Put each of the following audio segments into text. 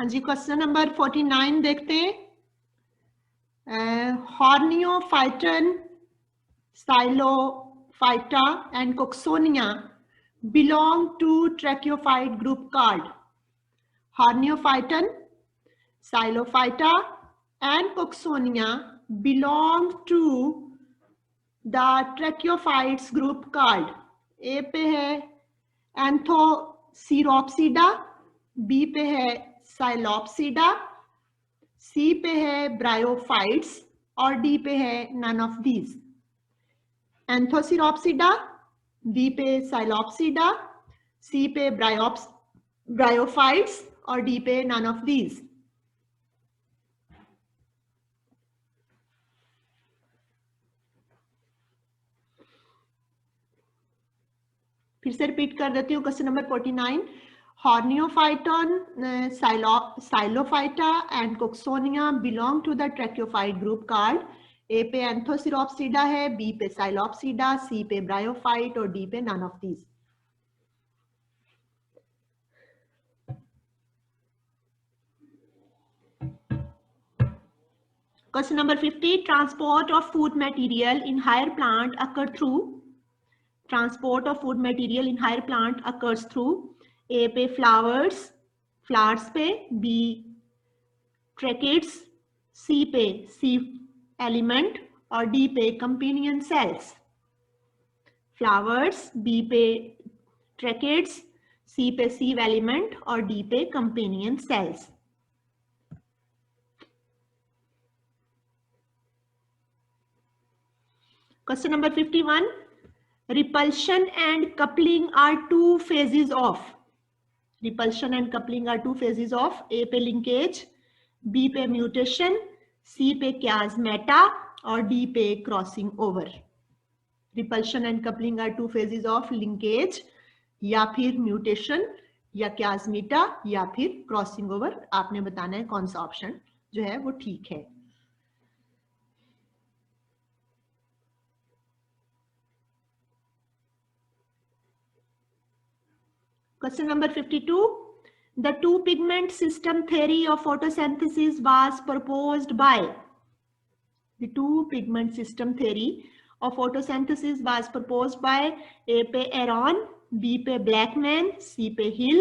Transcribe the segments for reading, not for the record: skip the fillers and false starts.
हाँ जी, question number 49 देखते हैं। हॉर्नियोफाइटन, साइलोफाइटा and कोक्सोनिया belong to tracheophyte group called Horniophyton, Xylophyta and Cooksonia belong to the tracheophytes group called A पे है एंथोसिरोप्सिडा, B पे है साइलोप्सिडा, सी पे है ब्रायोफाइट्स और डी पे है नन ऑफ दीज। एंथोसिरोप्सिडा, बी पे साइलोप्सिडा, सी पे ब्रायोफाइट्स और डी पे नन ऑफ दीज। फिर से रिपीट कर देती हूँ question number 49। Horniophyton, Xylophyta and Cooksonia belong to the tracheophyte group called A पे एंथोसिरोप्सिडा है, बी पे साइलोप्सिडा, सी पे ब्रायोफाइट और डी पे none of these. Question number 50. Transport of food material in higher plant transport of food material in higher plant occurs through A पे flowers पे, B tracheids, C पे sieve element और D पे companion cells। flowers, B पे tracheids, C पे sieve element और D पे companion cells। Question number 51. Repulsion and coupling are two phases of repulsion and coupling are two phases of A पे linkage, B पे mutation, C पे chiasmata और D पे crossing over। repulsion and coupling are two phases of linkage या फिर mutation या chiasmata या फिर crossing over। आपने बताना है कौन सा ऑप्शन जो है वो ठीक है। Question number 52. The two pigment system theory of photosynthesis was proposed by the two pigment system theory of photosynthesis was proposed by A पे एरॉन, B पे ब्लैकमैन, C पे हिल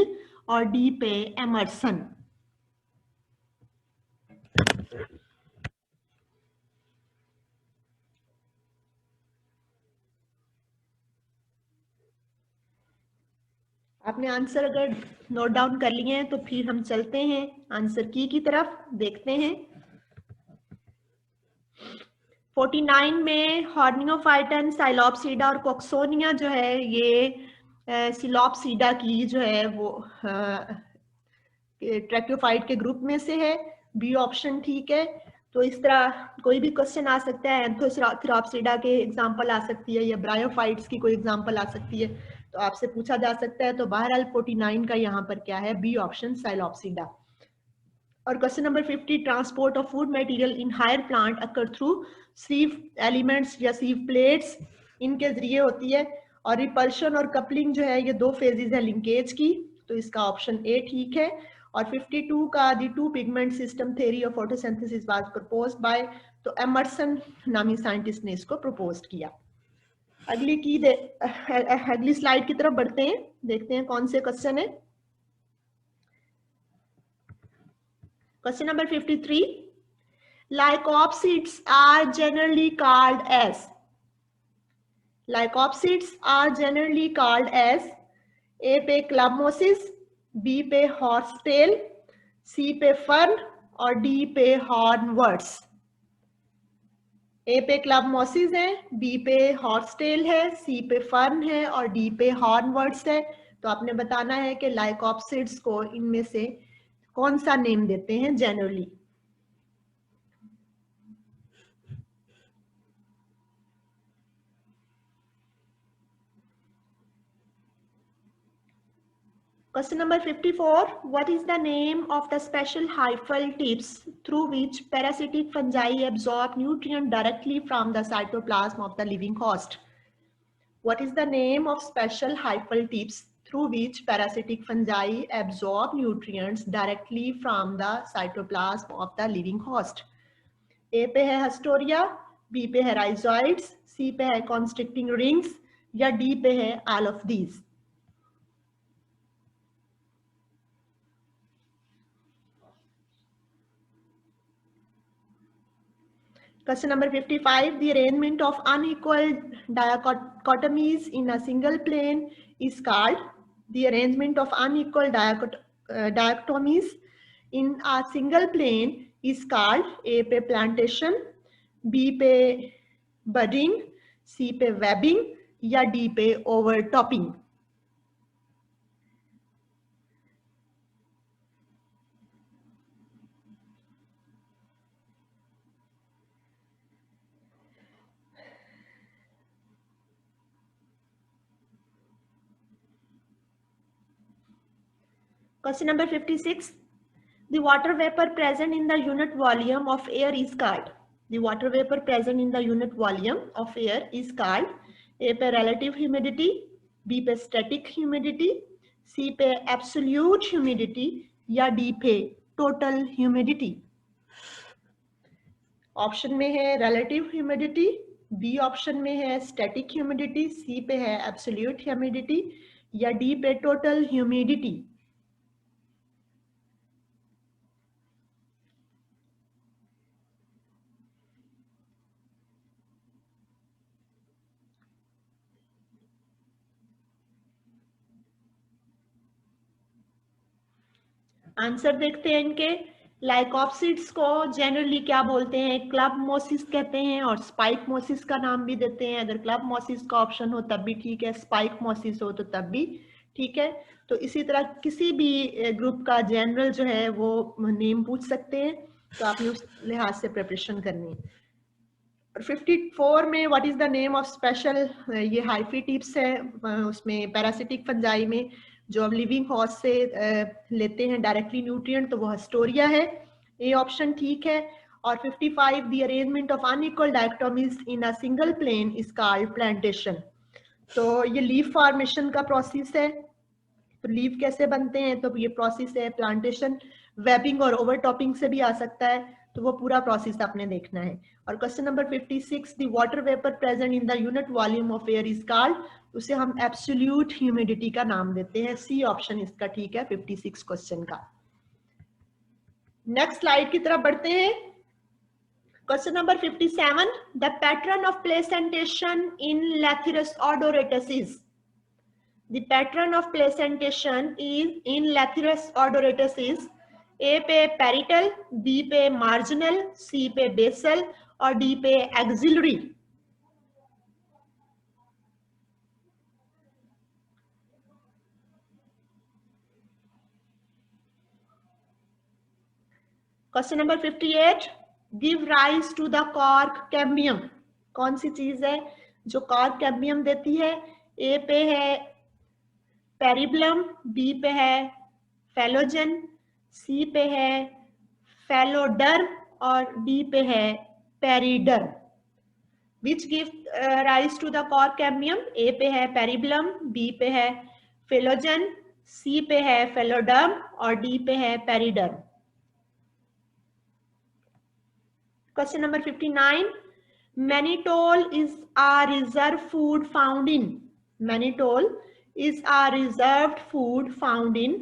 और D पे एमर्सन। आपने आंसर अगर नोट डाउन कर लिए हैं तो फिर हम चलते हैं आंसर की तरफ, देखते हैं। 49 में हॉर्नियोफाइटन, साइलोप्सिडा और कोक्सोनिया जो है ये सिलोप्सिडा की जो है वो ट्रैक्योफाइट के ग्रुप में से है। बी ऑप्शन ठीक है। तो इस तरह कोई भी क्वेश्चन आ सकता है, एंथोसिरोप्सिडा के एग्जांपल आ सकती है या ब्रायोफाइट्स की कोई एग्जांपल आ सकती है, तो आपसे पूछा जा सकता है। तो बहरहाल 49 का यहाँ पर क्या है, बी ऑप्शन साइलोप्सिडा। और question number 50, transport of food material in higher plant occur through sieve elements या सीव प्लेट्स, इनके जरिए होती है। और रिपल्शन और कपलिंग जो है ये दो फेजेस है लिंकेज की, तो इसका ऑप्शन ए ठीक है। और 52 का the two pigment system theory of photosynthesis was proposed by, तो एमर्सन नामी साइंटिस्ट ने इसको प्रपोज किया। अगली स्लाइड की तरफ बढ़ते हैं, देखते हैं कौन से क्वेश्चन है। Question number 53. Lycopsids are generally called as A पे क्लबमोसिस, B पे हॉर्सटेल, C पे फर्न और D पे हॉर्नवर्ड्स। A पे क्लबमोसिस है, B पे हॉर्सटेल है, C पे फर्न है और D पे हॉर्नवर्ड्स है। तो आपने बताना है कि लाइकोप्सिड्स को इनमें से कौन सा नेम देते हैं generally. Question number 54. What is the name of the special hyphal tips through which parasitic fungi absorb nutrient directly from the cytoplasm of the living host? What is the name of special hyphal tips through which parasitic fungi absorb nutrients directly from the cytoplasm of the living host. ए पे है हस्टोरिया, B पे है rhizoids, सी पे है कॉन्स्ट्रिक्टिंग rings या D पे है all of these. Question number 55, the arrangement of unequal dichotomies in a single plane is called, the arrangement of unequal dichotomies in a single plane is called A पे plantation, B पे budding, C पे webbing या D पे overtopping. Question number 56. The water vapor present in the unit volume of air is called. The water vapor present in the unit volume of air is called A पे relative humidity, B पे static humidity, C पे absolute humidity या D पे total humidity. Option में है relative humidity, B option में है static humidity, C पे है absolute humidity या D पे total humidity. आंसर देखते हैं इनके. लाइकोप्सिड्स को जनरली क्या बोलते हैं? क्लब मोसिस कहते हैं और स्पाइक मोसिस का नाम भी देते हैं. अगर क्लब मोसिस का ऑप्शन हो तब भी ठीक है, स्पाइक मोसिस हो तो तब भी ठीक है. तो इसी तरह किसी भी ग्रुप का जनरल जो है वो नेम पूछ सकते हैं, तो आपने उस लिहाज से प्रिपरेशन करनी है. 54 में what is the name of special, ये हाइफी टिप्स है. उसमें पैरासिटिक फंजाई में जो अब लिविंग हॉस्ट से लेते हैं डायरेक्टली न्यूट्रिएंट, तो वो हस्टोरिया है. ए ऑप्शन ठीक है. और 55, the arrangement of unequal dichotomies in a single plane is called plantation. तो ये लीफ फॉर्मेशन का प्रोसेस है. तो लीफ कैसे बनते हैं? तो ये प्रोसेस है प्लांटेशन. वेबिंग और ओवरटॉपिंग से भी आ सकता है, तो वो पूरा प्रोसेस आपने देखना है. और question number 56, the water vapour present in the unit volume of air is called, उसे हम एब्सोल्यूट ह्यूमिडिटी का नाम देते हैं. सी ऑप्शन इसका ठीक है 56 क्वेश्चन का. नेक्स्ट स्लाइड की तरफ बढ़ते हैं. Question number 57, the pattern of placentation in Lathyrus odoratus is. The pattern of placentation is in Lathyrus odoratus is A पे parietal, B पे marginal, C पे basal और D पे axillary. Question number 58, give rise to the cork cambium. कौन सी चीज है जो cork cambium देती है? ए पे है पेरिबलम, बी पे है फेलोजन, सी पे है फेलोडर्म और डी पे है periderm. Which give rise to the cork cambium? A पे है पेरिबलम, बी पे है फेलोजन, सी पे है फेलोडर्म और डी पे है periderm. Question number 59, mannitol is a reserve food found in. Mannitol is a reserved food found in.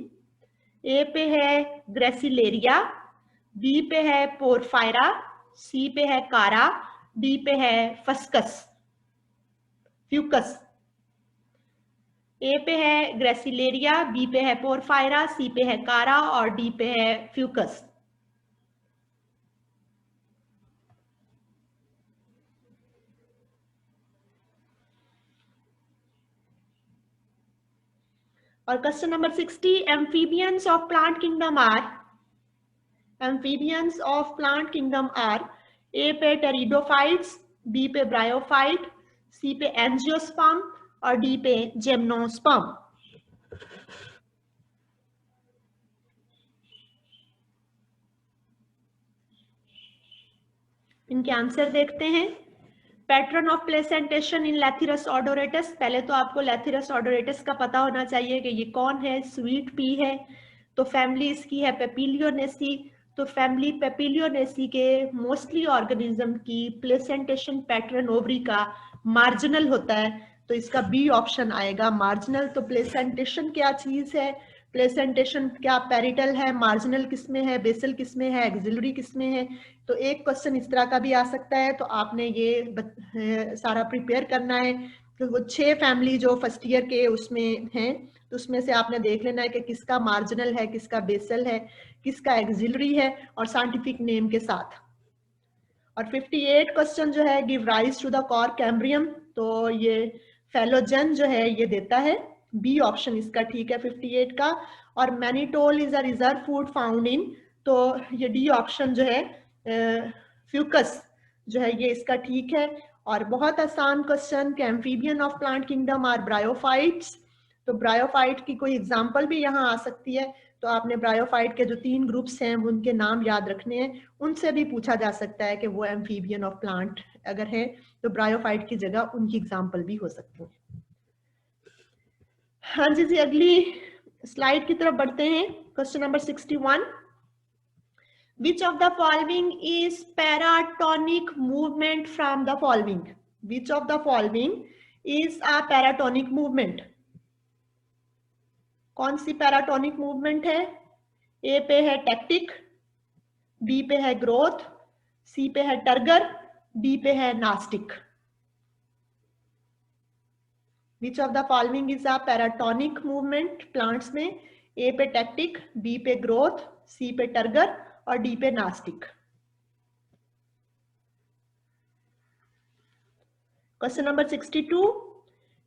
ए पे है ग्रेसिलेरिया, बी पे है पोरफायरा, सी पे है कारा, डी पे है फस्कस फ्यूकस. ए पे है ग्रेसिलेरिया, बी पे है पोरफायरा, सी पे है कारा और डी पे है फ्यूकस. और question number 60, amphibians of plant kingdom are. Amphibians of plant kingdom are A पे टेरिडोफाइट्स, बी पे ब्रायोफाइट, सी पे एंजियोस्पर्म और डी पे जिम्नोस्पर्म. इनके आंसर देखते हैं. पैटर्न ऑफ प्लेसेंटेशन इन लैथिरस ऑडोरेटस, पहले तो आपको लैथिरस ऑडोरेटस का पता होना चाहिए कि ये कौन है, स्वीट पी है, तो फैमिली इसकी है पेपिलियोनेसी। तो फैमिली पेपिलियोनेसी के मोस्टली ऑर्गेनिज्म की प्लेसेंटेशन पैटर्न ओवरी का मार्जिनल होता है, तो इसका बी ऑप्शन आएगा, मार्जिनल। तो प्लेसेंटेशन क्या चीज है, प्लेसेंटेशन क्या पेरिटल है, मार्जिनल किसमें है, बेसल किसमें है, एक्सिलरी किसमें है। तो एक क्वेश्चन इस तरह का भी आ सकता है, तो आपने ये सारा प्रिपेयर करना है। तो वो 6 फैमिली जो फर्स्ट ईयर के उसमें हैं, तो उसमें से आपने देख लेना है कि किसका मार्जिनल है, किसका बेसल है, किसका एक्सिलरी है, और साइंटिफिक नेम के साथ। और 58 क्वेश्चन जो है, give rise to the cork cambium, तो ये फेलोजन जो है ये देता है, बी ऑप्शन इसका ठीक है 58 का। और mannitol is a reserve food found in, तो ये डी ऑप्शन जो है फ्यूकस जो है ये इसका ठीक है। और बहुत आसान क्वेश्चन, कि amphibian of plant kingdom are bryophytes, तो ब्रायोफाइट की कोई एग्जांपल भी यहाँ आ सकती है, तो आपने ब्रायोफाइट के जो 3 ग्रुप्स हैं उनके नाम याद रखने हैं, उनसे भी पूछा जा सकता है कि वो एम्फीबियन ऑफ प्लांट अगर है तो ब्रायोफाइट की जगह उनकी एग्जांपल भी हो सकती है। हाँ जी, अगली स्लाइड की तरफ बढ़ते हैं। Question number 61, which of the following is paratonic movement from the following? Which of the following is a paratonic movement? कौन सी पैराटोनिक मूवमेंट है? ए पे है टैक्टिक, बी पे है ग्रोथ, सी पे है टर्गर, डी पे है nastic. Which of the following is a paratonic movement plants में? ए पे टैक्टिक, बी पे ग्रोथ, सी पे टर्गर और डी पे nastic. Question number 62,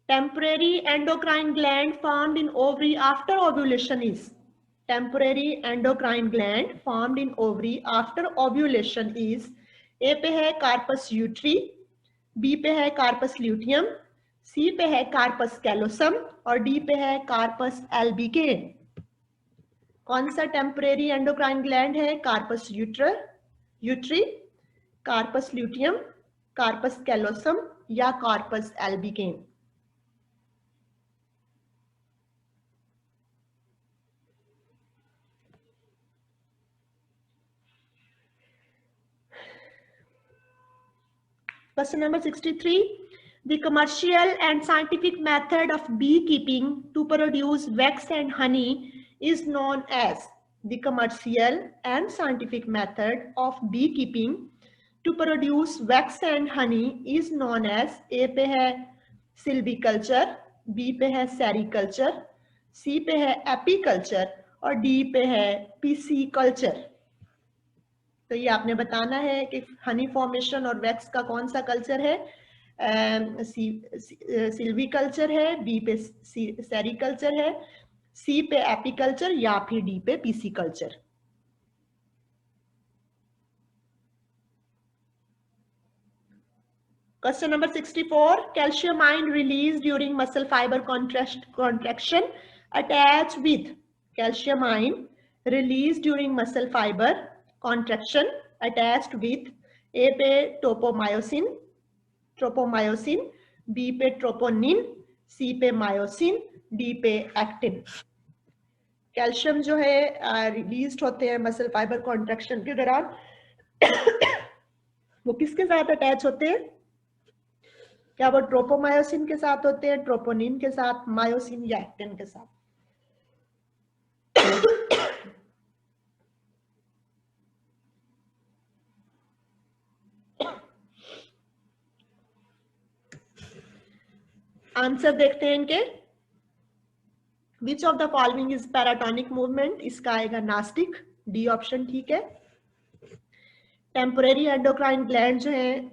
temporary endocrine gland formed in ovary after ovulation is? Temporary endocrine gland formed in ovary after ovulation is? ए पे है corpus यूट्री, B पे है कार्पस ल्यूटियम, सी पे है कार्पस कैलोसम और डी पे है कार्पस एल्बिकेन। कौन सा टेम्परेरी एंडोक्राइन ग्लैंड है? Corpus uteri, corpus luteum, corpus callosum या corpus albicans. Question number 63. The commercial and scientific method of beekeeping to produce wax and honey is known as? The commercial and scientific method of beekeeping to produce wax and honey is known as? A पे है silviculture, B पे है sericulture, सी पे है apiculture और D पे है PC culture. तो ये आपने बताना है कि हनी फॉर्मेशन और वैक्स का कौन सा कल्चर है? सिल्वी कल्चर है, बी पे सेरिकल्चर है, सी पे एपीकल्चर या फिर डी पे PC culture. Question number 64, calcium ion release during muscle fibre contraction attach with? Calcium ion release during muscle fibre contraction attached with? ए पे ट्रोपोमायोसिन, बी पे ट्रोपोनिन, सी पे मायोसिन, डी पे एक्टिन। कैल्शियम जो है release होते हैं muscle fibre contraction के दौरान, वो किसके साथ अटैच होते हैं? क्या वो ट्रोपोमायोसिन के साथ होते हैं, ट्रोपोनिन के साथ, मायोसिन या एक्टिन के साथ? आंसर देखते हैं इनके। विच of the following is paratonic movement? इसका आएगा नास्टिक, डी ऑप्शन ठीक है। टेम्परेरी एंडोक्राइन ग्लैंड जो है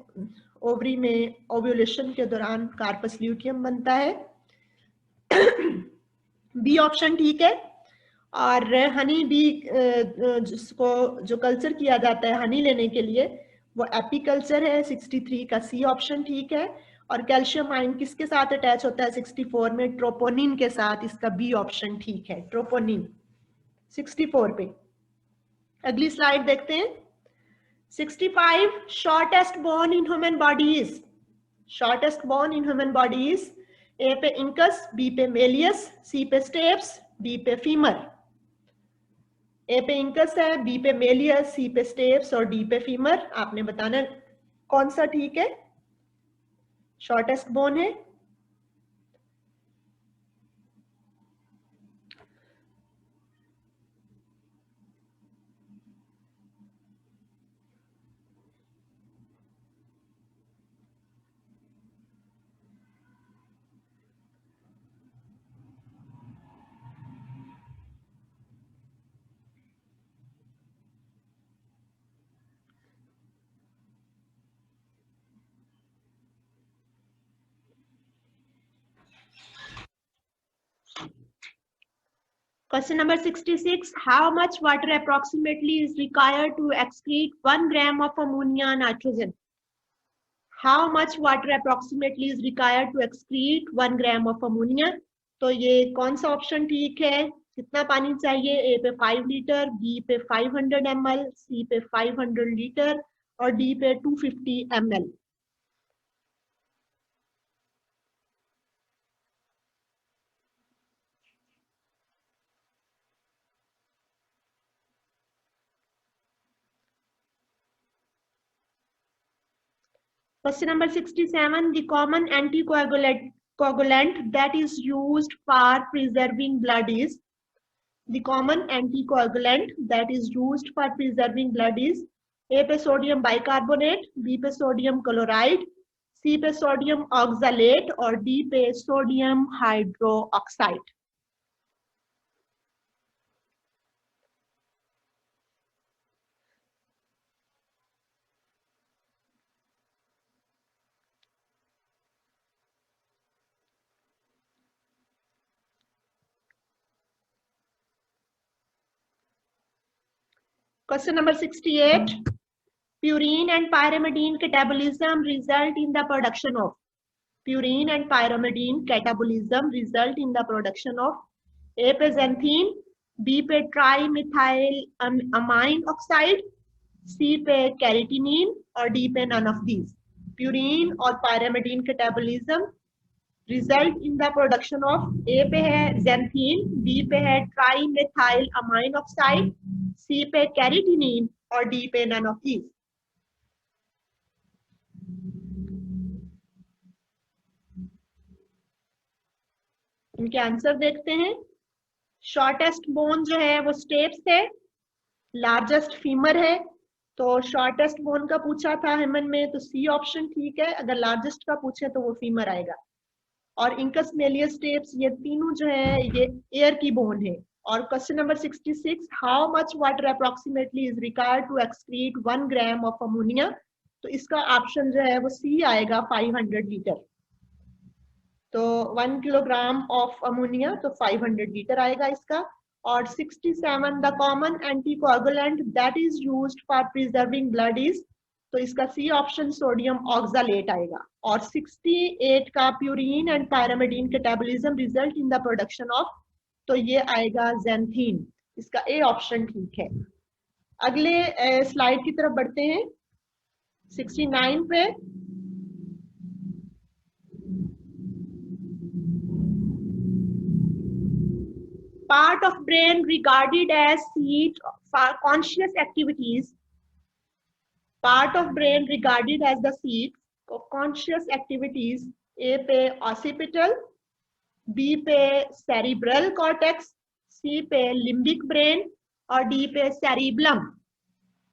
ओवरी में ओव्यूलेशन के दौरान कार्पस ल्यूटियम बनता है, बी ऑप्शन ठीक है। और हनी बी जिसको जो कल्चर किया जाता है हनी लेने के लिए वो एपीकल्चर है, 63 का सी ऑप्शन ठीक है। और कैल्शियम आयन किसके साथ अटैच होता है 64 में? ट्रोपोनिन के साथ, इसका बी ऑप्शन ठीक है, ट्रोपोनिन 64 पे। अगली स्लाइड देखते हैं। 65, shortest bone in human body is? Shortest bone in human body is a पे इंकस, बी पे मेलियस, सी पे स्टेप्स, डी पे फीमर। ए पे इंकस है, बी पे मेलियस, सी पे स्टेप्स और डी पे फीमर। आपने बताना कौन सा ठीक है, शॉर्टेस्ट बोन है। Question number 66. How much water approximately is required to excrete 1 gram of ammonia nitrogen? How much water approximately is required to excrete 1 gram of ammonia? तो ये कौन सा ऑप्शन ठीक है, कितना पानी चाहिए? ए पे 5 लीटर, बी पे 500 ml, सी पे 500 लीटर और डी पे 250 ml। Question number 67. The common anticoagulant that is used for preserving blood is. The common anticoagulant that is used for preserving blood is A पे सोडियम बाइकार्बोनेट, बी पे sodium chloride, सी पे sodium oxalate और D पे sodium hydroxide. Question number 68. Purine and pyrimidine catabolism result in the production of. Purine and pyrimidine catabolism result in the production of A पे xanthine, B पे trimethyl amine oxide, C पे carrageenan और D पे none of these. Purine और pyrimidine catabolism result in the production of A पे है xanthine, B पे है trimethyl amine oxide, C पे carrageenan और D पे none of these. इनके आंसर देखते हैं। शॉर्टेस्ट बोन जो है वो स्टेप्स है, लार्जेस्ट फीमर है। तो शॉर्टेस्ट बोन का पूछा था हेमन में, तो सी ऑप्शन ठीक है। अगर लार्जेस्ट का पूछे तो वो फीमर आएगा। और इंकस मेलियस स्टेप्स ये तीनों जो है ये एयर की बोन है। और question number 66, how much water approximately is required to excrete 1 gram of ammonia? तो इसका ऑप्शन जो है वो सी आएगा, 500 लीटर। तो 1 किलोग्राम ऑफ अमोनिया तो 500 लीटर आएगा इसका। और 67, the common anticoagulant that is used for preserving blood is, तो इसका सी ऑप्शन सोडियम ऑक्सलेट आएगा। और 68 का purine and pyrimidine catabolism result in the production of, तो ये आएगा xanthine। इसका ए ऑप्शन ठीक है। अगले स्लाइड की तरफ बढ़ते हैं, 69 पे। Part of brain regarded as seat for conscious activities. Part of brain regarded as the seat of conscious activities. A पे occipital, B पे cerebral cortex, C पे limbic brain और D पे cerebellum.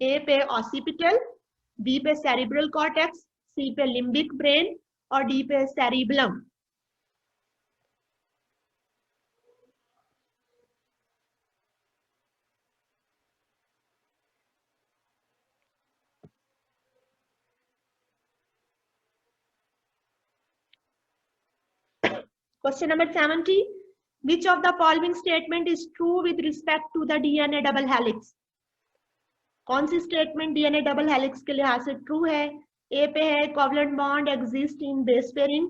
A पे occipital, B पे cerebral cortex, C पे limbic brain और D पे cerebellum. Question number 70. Which of the following statement is true with respect to the DNA double helix? कौन सी स्टेटमेंट डीएनए डबल हेलिक्स के लिहाज से ट्रू है? ए पे है covalent bond exist in base pairing,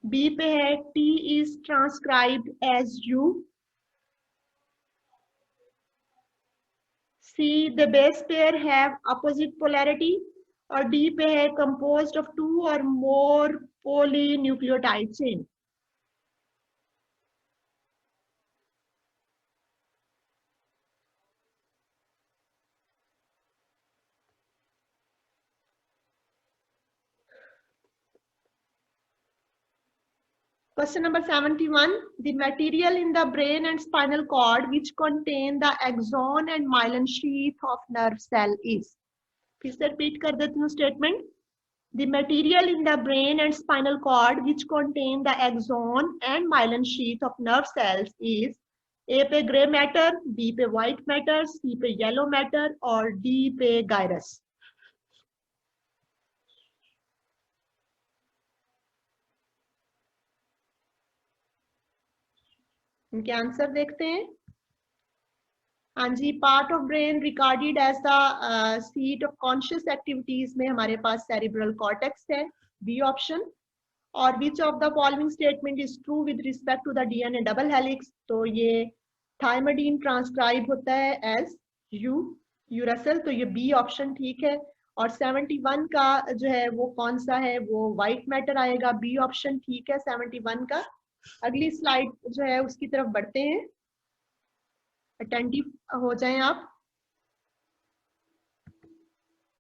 B पे है T is transcribed as U, C the base pair have opposite polarity और डी पे है कंपोज्ड ऑफ 2 और more polynucleotide chain. Question number 71. The material in the brain and spinal cord which contain the axon and myelin sheath of nerve cell is. फिर से repeat कर देती हूँ statement. The material in the brain and spinal cord which contain the axon and myelin sheath of nerve cells is A पे gray matter, B पे white matter, C पे yellow matter और D पे gyrus. इनके answer देखते हैं. हाँ जी, part of brain recorded as the seat of conscious activities में हमारे पास सेरिब्रल कॉर्टेक्स है, बी ऑप्शन. और which of the following statement is true with respect to the DNA double helix. तो ये थाइमाडीन ट्रांसक्राइब होता है एज यूरेसिल, तो ये बी ऑप्शन ठीक है. और 71 का जो है वो कौन सा है, वो व्हाइट मैटर आएगा, बी ऑप्शन ठीक है 71 का. अगली स्लाइड जो है उसकी तरफ बढ़ते हैं, अटेंटिव हो जाएं आप.